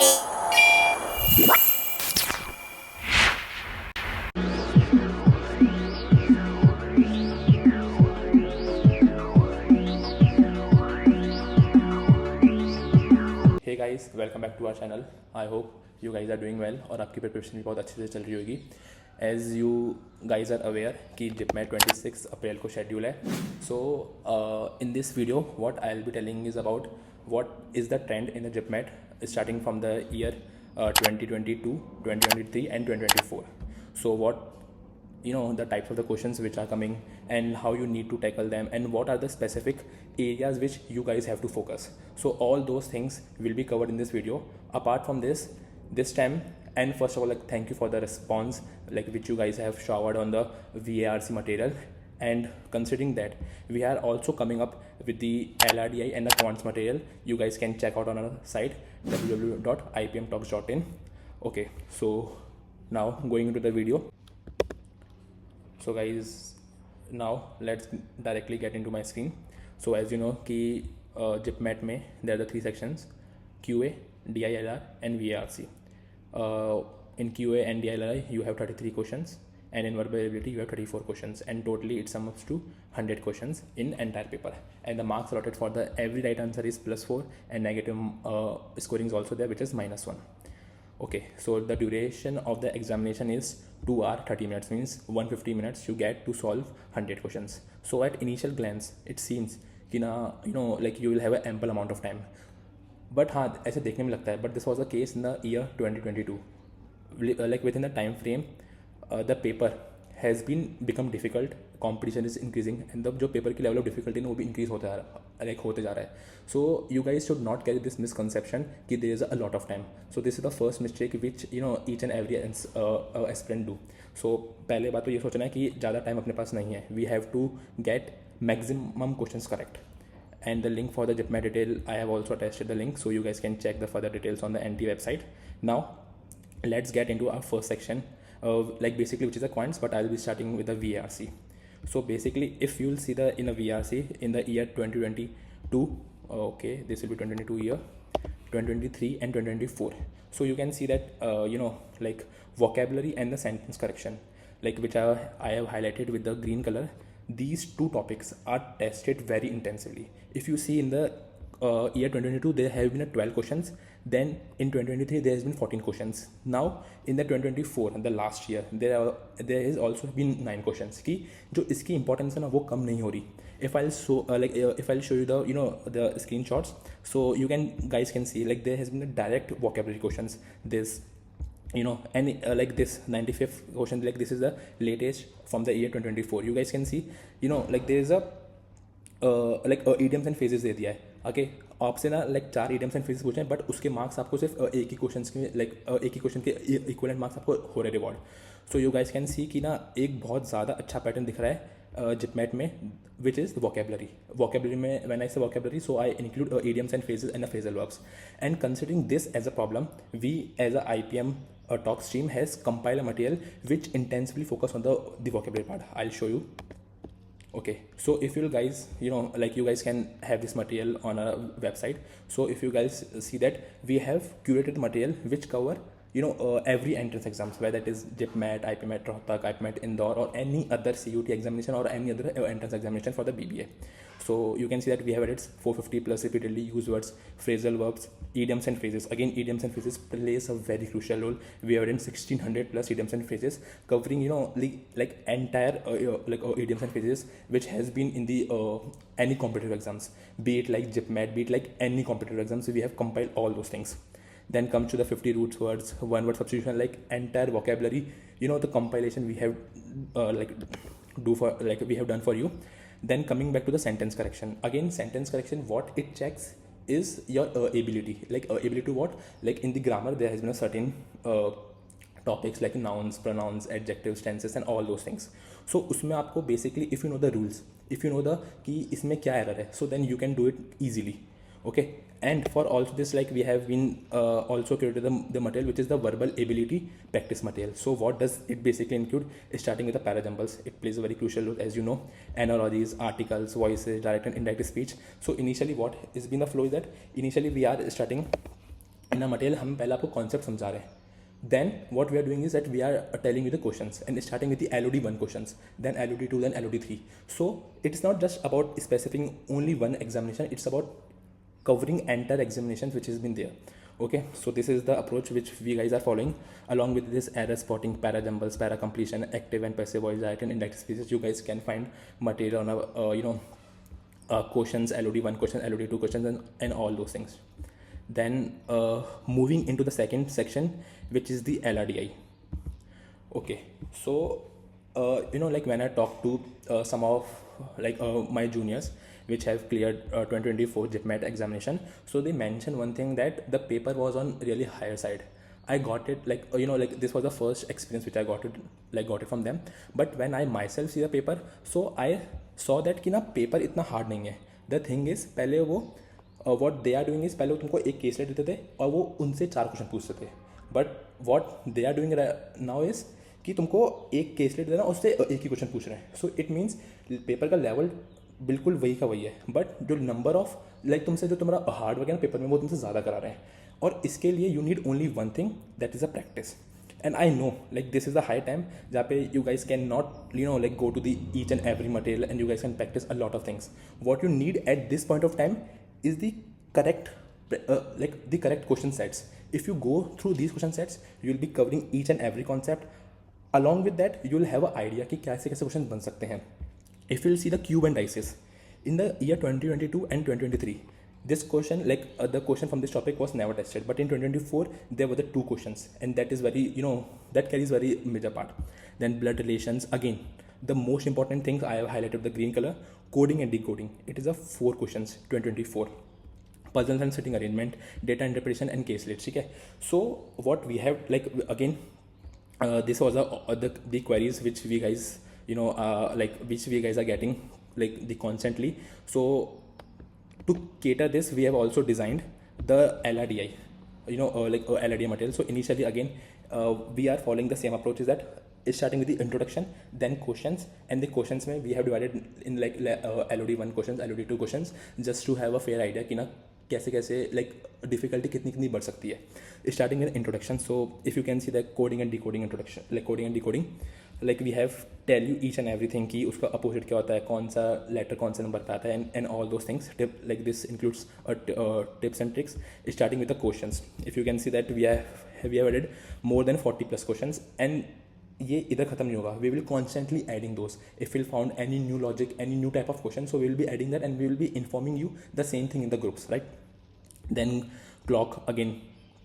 Hey guys, welcome back to our channel. I hope you guys are doing well और आपकी preparation भी बहुत अच्छे से चल रही होगी। As you guys are aware कि जिपमेट 26 अप्रैल को शेड्यूल है। So in this video what I will be telling is about what is the trend in the JIPMAT starting from the year 2022, 2023 and 2024. So what the types of the questions which are coming and how you need to tackle them and what are the specific areas which you guys have to focus. So all those things will be covered in this video. Apart from this time, and first of all, like, thank you for the response like which you guys have showered on the VARC material. And considering that we are also coming up with the LRDI and the quants material, you guys can check out on our site www.ipmtalks.in. Okay, so now going into the video. So guys, now let's directly get into my screen. So as you know कि JIPMET में there are the three sections: QA, DILR and VARC. In QA and DILR you have 33 questions and in verbal ability you have 34 questions, and totally it sums to 100 questions in entire paper. And the marks allotted for the every right answer is +4 and negative scoring is also there, which is -1. Okay, so the duration of the examination is 2 hours 30 minutes, means 150 minutes you get to solve 100 questions. So at initial glance it seems कि ना like you will have an ample amount of time, but हाँ ऐसे देखने में लगता है, but this was the case in the year 2022. Like within the time frame the paper has been become difficult, competition is increasing and the जो paper की level of difficulty है वो भी increase होते जा रहा है. So you guys should not carry this misconception कि there is a lot of time. So this is the first mistake which each and every aspirant do. So पहले बात तो ये सोचना है कि ज़्यादा टाइम अपने पास नहीं है. We have to get maximum questions correct. And the link for the JIPMET detail I have also attached the link, so you guys can check the further details on the NT website. Now let's get into our first section, like basically which is the quants, but I'll be starting with the VARC. So basically if you'll see in a VARC in the year 2022, okay, this will be 2022 year, 2023 and 2024. So you can see that like vocabulary and the sentence correction, like which I have highlighted with the green color. These two topics are tested very intensively. If you see in the year 2022 there have been 12 questions, then in 2023 there has been 14 questions. Now in the 2024, the last year, there has also been 9 questions कि जो इसकी importance है ना वो कम नहीं हो रही. If I'll show you the screenshots, so you guys can see like there has been a direct vocabulary questions. This and like this 95th question, like this is the latest from the year 2024. You guys can see like there is a like idioms and phrases दे दिया है. Okay, आपसे ना like 4 idioms and phrases पूछे हैं, but उसके marks आपको सिर्फ एक ही क्वेश्चन के एक ही क्वेश्चन के इक्वलेंट मार्क्स आपको हो रहे reward. So you guys can see कि ना एक बहुत ज़्यादा अच्छा पैटर्न दिख रहा है जिपमेट में, विच इज़ वोकेबलरी में. व्हेन आई से vocabulary, so I include idioms and phrases and the phrasal verbs. And considering this as a problem, we as a IPM talk stream has compiled a material which intensively focus on the vocabulary part. I'll show you. Okay, so if you guys like you guys can have this material on our website. So if you guys see that we have curated material which cover every entrance exams, whether it is JIPMET, IPMET Rohtak, IPMET Indore or any other CUT examination or any other entrance examination for the BBA. So you can see that we have added 450 plus repeatedly used words, phrasal verbs, idioms and phrases. Again, idioms and phrases plays a very crucial role. We have added 1600 plus idioms and phrases covering like entire idioms and phrases which has been in the any competitive exams, be it like JIPMET, be it like any competitive exams. So we have compiled all those things. Then comes to the 50 roots words, one word substitution, like entire vocabulary. The compilation we have we have done for you. Then coming back to the sentence correction. Again, sentence correction, what it checks is your ability. Like ability to what? Like in the grammar there has been a certain topics like nouns, pronouns, adjectives, tenses and all those things. So उसमें आपको basically if you know the rules, if you know the कि इसमें क्या error है, so then you can do it easily. Okay, and for also this, like we have been also created the material which is the verbal ability practice material. So what does it basically include? Starting with the parajumbles, it plays a very crucial role, as you know, analogies, articles, voices, direct and indirect speech. So initially what has been the flow is that initially we are starting in a material हम पहले आपको concept समझा रहे हैं. Then what we are doing is that we are telling you the questions and starting with the LOD1 questions, then LOD2, then LOD3. So it's not just about specifying only one examination, it's about covering entire examinations which has been there. Okay, so this is the approach which we guys are following. Along with this error spotting, para jumbles, para completion, active and passive voice diet and index speeches, you guys can find material on a questions, LOD1 questions, LOD2 questions, and all those things. Then moving into the second section, which is the LRDI. Okay, so like when I talk to some of my juniors which have cleared 2024 JIPMET examination, so they mentioned one thing, that the paper was on really higher side. I got it this was the first experience which I got it from them. But when I myself see the paper, so I saw that कि ना paper इतना hard नहीं है. The thing is, पहले वो what they are doing is, पहले वो तुमको एक केस लेट देते थे और वो उनसे 4 क्वेश्चन पूछते थे. But what they are doing now is कि तुमको एक केस लेट देना, उससे एक ही क्वेश्चन पूछ रहे हैं. सो इट मीन्स पेपर का लेवल बिल्कुल वही का वही है, बट जो नंबर ऑफ तुमसे जो तुम्हारा हार्ड वर्क है ना पेपर में, वो तुमसे ज़्यादा करा रहे हैं. और इसके लिए you need only one thing, that is a practice. And I know this is a high time जहाँ पे you guys can not go to the each and every material and you guys can practice a lot of things. What you need at this point of time is the correct question sets. If you go through these question sets, you will be covering each and every concept. Along with that, you will have an idea कि कैसे कैसे question बन सकते हैं. If you will see the cube and dices in the year 2022 and 2023, this question the question from this topic was never tested, but in 2024 there were the 2 questions, and that is very that carries very major part. Then blood relations, again the most important things I have highlighted the green color, coding and decoding. It is a 4 questions 2024. Puzzles and sitting arrangement, data interpretation and case lists. Okay, so what we have again this was the queries which we guys which we guys are getting the constantly. So to cater this, we have also designed the LRDI, LRDI material. So initially again we are following the same approach, is that is starting with the introduction, then questions, and the questions में we have divided in LOD1 questions, LOD2 questions, just to have a fair idea कि ना कैसे कैसे difficulty कितनी बढ़ सकती है. Starting with introduction. So if you can see the coding and decoding introduction, coding and decoding we have tell you each and everything कि उसका अपोजिट क्या होता है, कौन सा लेटर कौन सा नंबर पे आता है, and all those things. This includes tips and tricks starting with the questions. If you can see that we have added more than 40+ questions, and ये इधर खत्म नहीं होगा. We will constantly adding those. If will found any new logic, any new type of question, so we will be adding that and we will be informing you the same thing in the groups, right. Then clock, again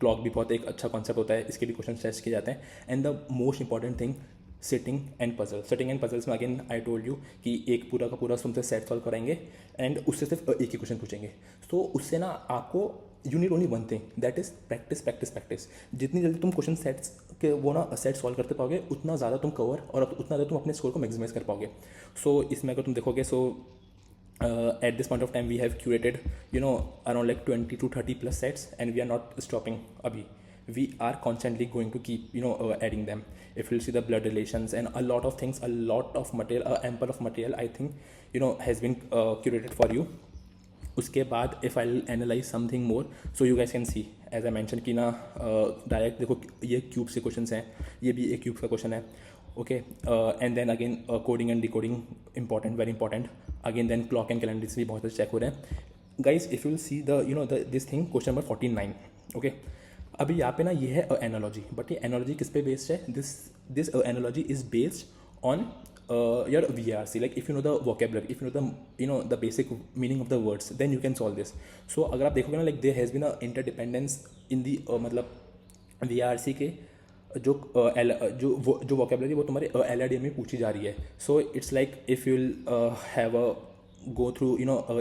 clock भी बहुत एक अच्छा concept होता है, इसके भी question test किए जाते हैं. And the most important thing, sitting and puzzle. Sitting and puzzles में अगेन आई टोल्ड यू कि एक पूरा का पूरा तुमसे सेट सॉल्व कराएंगे एंड उससे सिर्फ एक ही क्वेश्चन पूछेंगे. तो उससे ना आपको you need only one thing, that is practice practice practice. जितनी जल्दी तुम क्वेश्चन सेट्स के वो ना सेट सॉल्व करते पाओगे, उतना ज़्यादा तुम कवर और उतना ज़्यादा तुम अपने स्कोर को मैक्सिमाइज कर पाओगे. सो इसमें अगर तुम देखोगे, सो at this point of time we have curated around 20 to 30+ sets, and we are not stopping abhi. We are constantly going to keep adding them. If you see the blood relations and a lot of things, a lot of material, ample of material I think has been curated for you. उसके बाद if I'll analyze something more, so you guys can see as I mentioned कि ना direct देखो ये cube से questions हैं, ये भी एक क्यूब का क्वेश्चन है. Okay, and then again coding and decoding important, very important. Again then clock and calendars भी बहुत अच्छे चेक हो रहे हैं. Guys if you see the this thing, question number 49. Okay, अभी यहाँ पे ना ये है एनालॉजी, बट ये एनालॉजी किस पे बेस्ड है? This analogy is based on your VRC. If you know the vocabulary, if you know the basic meaning of the words, then you can solve this. So अगर आप देखोगे ना there has been a interdependence in the मतलब VRC के जो vocabulary वो तुम्हारे LRD में पूछी जा रही है. So it's like if you'll have a go through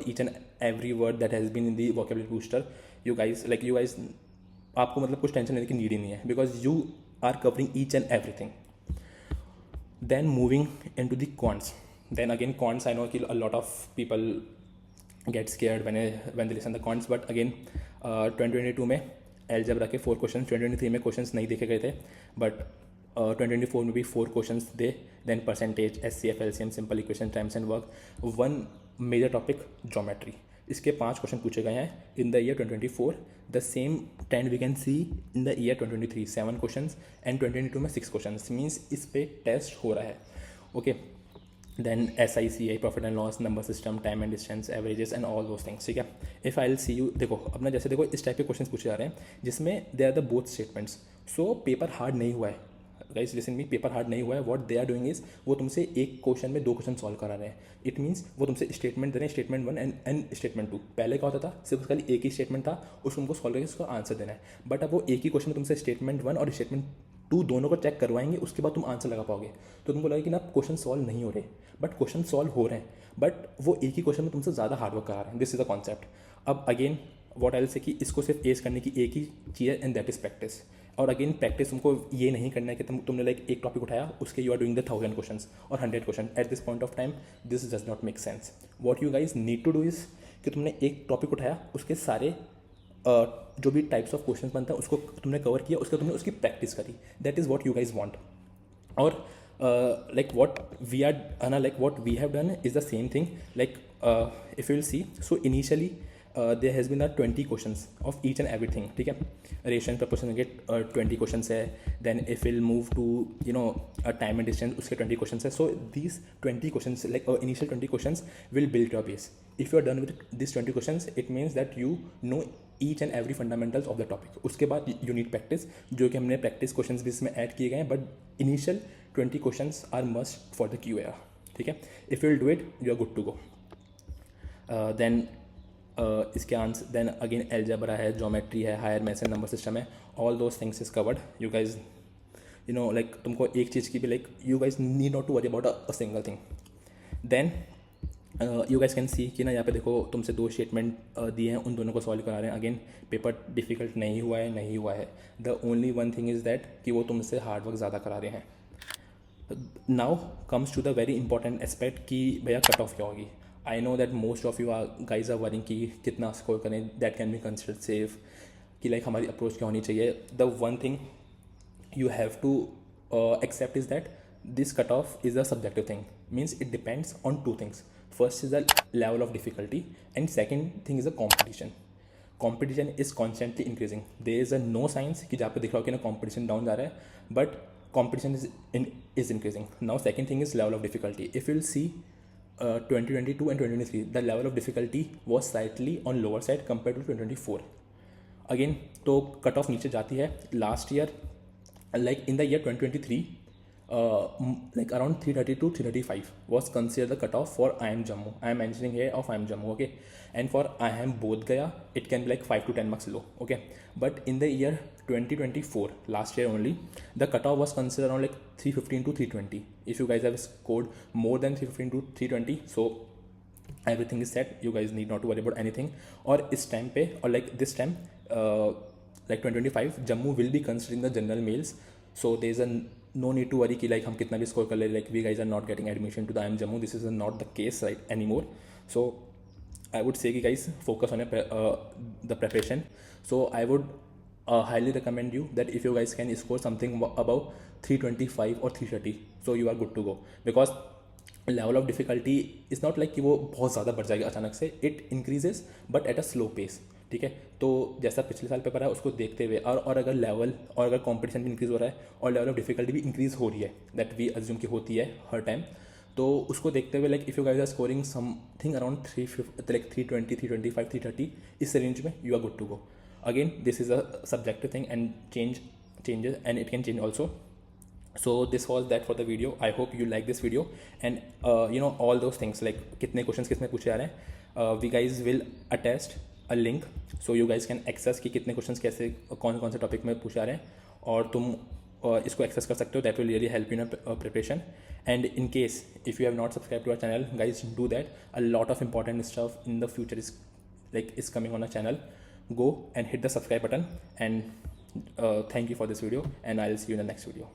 each and every word that has been in the vocabulary booster, you guys आपको मतलब कुछ टेंशन लेने की नीड ही नहीं है, because you are covering each and everything. Then moving into the quants. Then again quants, I know a lot of people get scared when they listen the quants, but again 2022 में algebra के 4 questions, 2023 में questions नहीं देखे गए थे, but 2024 में भी 4 questions थे. Then percentage, SCF, LCM, simple equation, times and work. One major topic, geometry. इसके 5 क्वेश्चन पूछे गए हैं in the year 2024. The same trend we can see in the year 2023, 7 question and 2022 में 6 क्वेश्चन. मीन्स इस पे test हो रहा है. Okay, then SICI, profit and loss, number system, time and distance, averages and all those things. ठीक है, if I will see you, देखो अपना जैसे देखो इस टाइप के क्वेश्चन पूछे जा रहे हैं जिसमें they are the both statements. So paper hard नहीं हुआ है guys, listen me, paper hard नहीं हुआ है. What they are doing is वो तुमसे एक क्वेश्चन में 2 क्वेश्चन सॉल्व करा रहे हैं. इट मीन्स वो तुमसे स्टेटमेंट दे रहे हैं, स्टेटमेंट 1 एंड स्टेटमेंट 2. पहले क्या होता था, सिर्फ खाली एक ही स्टेटमेंट था, उसको तुमको सॉल्व करके उसका आंसर देना है. बट अब वो एक ही क्वेश्चन में तुमसे स्टेटमेंट 1 और स्टेटमेंट 2 दोनों को चेक करवाएंगे, उसके बाद तुम आंसर लगा पाओगे. तो तुमको लगेगा कि ना क्वेश्चन सॉल्व नहीं हो रहे, बट क्वेश्चन सॉल्व हो रहे हैं, बट वो एक ही क्वेश्चन में तुमसे ज़्यादा हार्डवर्क करा रहे हैं. This is the concept. अब again what I will say कि इसको सिर्फ एज करने की एक ही चीज़ है एंड दैट इज प्रैक्टिस. और अगेन प्रैक्टिस तुमको ये नहीं करना है कि तुमने लाइक एक टॉपिक उठाया, उसके you are doing the 1000 question और 100 question. At this point of time this does not make sense. What you guys need to do is कि तुमने एक टॉपिक उठाया, उसके सारे जो भी टाइप्स ऑफ क्वेश्चन बनता है उसको तुमने कवर किया, उसके तुमने उसकी प्रैक्टिस करी. That is what you guys want. और like what we are like what we have done is the same thing. Like if you will see, so initially there has been 20 questions of each and everything. ठीक है, ration proportion के 20 questions है. then if we'll move to time and distance, उसके 20 questions है. so these 20 questions, like initial 20 questions will build your base. if you are done with these 20 questions, it means that you know each and every fundamentals of the topic. उसके बाद you need practice, जो कि हमने practice questions भी इसमें add किए गए हैं. but initial 20 questions are must for the QA. ठीक है, if you will do it, you are good to go. then इसके आंसर, देन अगेन एल्जेब्रा है, ज्योमेट्री है, higher maths and number system है. All those things is covered. You guys like तुमको एक चीज़ की भी like you guys need not to worry about a single thing. Then you guys can see कि ना यहाँ पे देखो तुमसे 2 स्टेटमेंट दिए हैं, उन दोनों को सॉल्व करा रहे हैं. अगेन पेपर डिफिकल्ट नहीं हुआ है. The only one thing is that कि वो तुमसे हार्डवर्क ज़्यादा करा रहे हैं. Now comes to the very important aspect कि भैया कट ऑफ क्या होगी. I know that most of you guys are worrying कि कितना स्कोर करें, that can be considered safe, कि लाइक हमारी अप्रोच क्या होनी चाहिए. The one thing you have to accept is that this cut off is a subjective thing. Means it depends on 2 things. First is the level of difficulty and second thing is a competition. Competition is constantly increasing. There is a no science कि जहाँ पे दिख रहा हो कि ना competition down जा रहा है, but competition is increasing. Now second thing is level of difficulty. If you'll see 2022 and 2023, the level of difficulty was slightly on lower side compared to 2024. Again, तो कट ऑफ नीचे जाती है. Last year like in the year 2023 like around 330 to 335 was considered the cutoff for IIM Jammu. I am mentioning here of IIM Jammu, okay, and for IIM Bodh Gaya it can be like 5 to 10 marks low, okay. But in the year 2024, last year only, the cutoff was considered around like 315 to 320. If you guys have scored more than 315 to 320, so everything is set. You guys need not to worry about anything. और इस time पे और like this time like 2025 Jammu will be considering the general males, so there is a no need to worry कि like हम कितना भी score कर ले, like we guys are not getting admission to the IIM Jammu. This is not the case right anymore. So I would say कि guys focus on the preparation. So I would highly recommend you that if you guys can score something above 325 or 330, so you are good to go. Because level of difficulty is not like कि वो बहुत ज़्यादा बढ़ जाएगा अचानक से. It increases but at a slow pace. ठीक है, तो जैसा पिछले साल पेपर है उसको देखते हुए और अगर लेवल और अगर कंपटीशन भी इंक्रीज़ हो रहा है और लेवल ऑफ डिफिकल्टी भी इंक्रीज़ हो रही है, दैट वी अज्यूम की होती है हर टाइम, तो उसको देखते हुए like if you guys are scoring something around 320, 325, 330, इस रेंज में you are good to go. Again, this is a subjective thing and changes and it can change also. So this was that for the video. I hope you like this video and all those things like कितने questions किसमें पूछे जा रहे हैं. We guys will attach a link so you guys can access कि कितने questions कैसे कौन से topic में पूछे जा रहे हैं और तुम इसको access कर सकते हो. That will really help you in preparation. And in case if you have not subscribed to our channel, guys do that. A lot of important stuff in the future is coming on our channel. Go and hit the subscribe button and thank you for this video and I'll see you in the next video.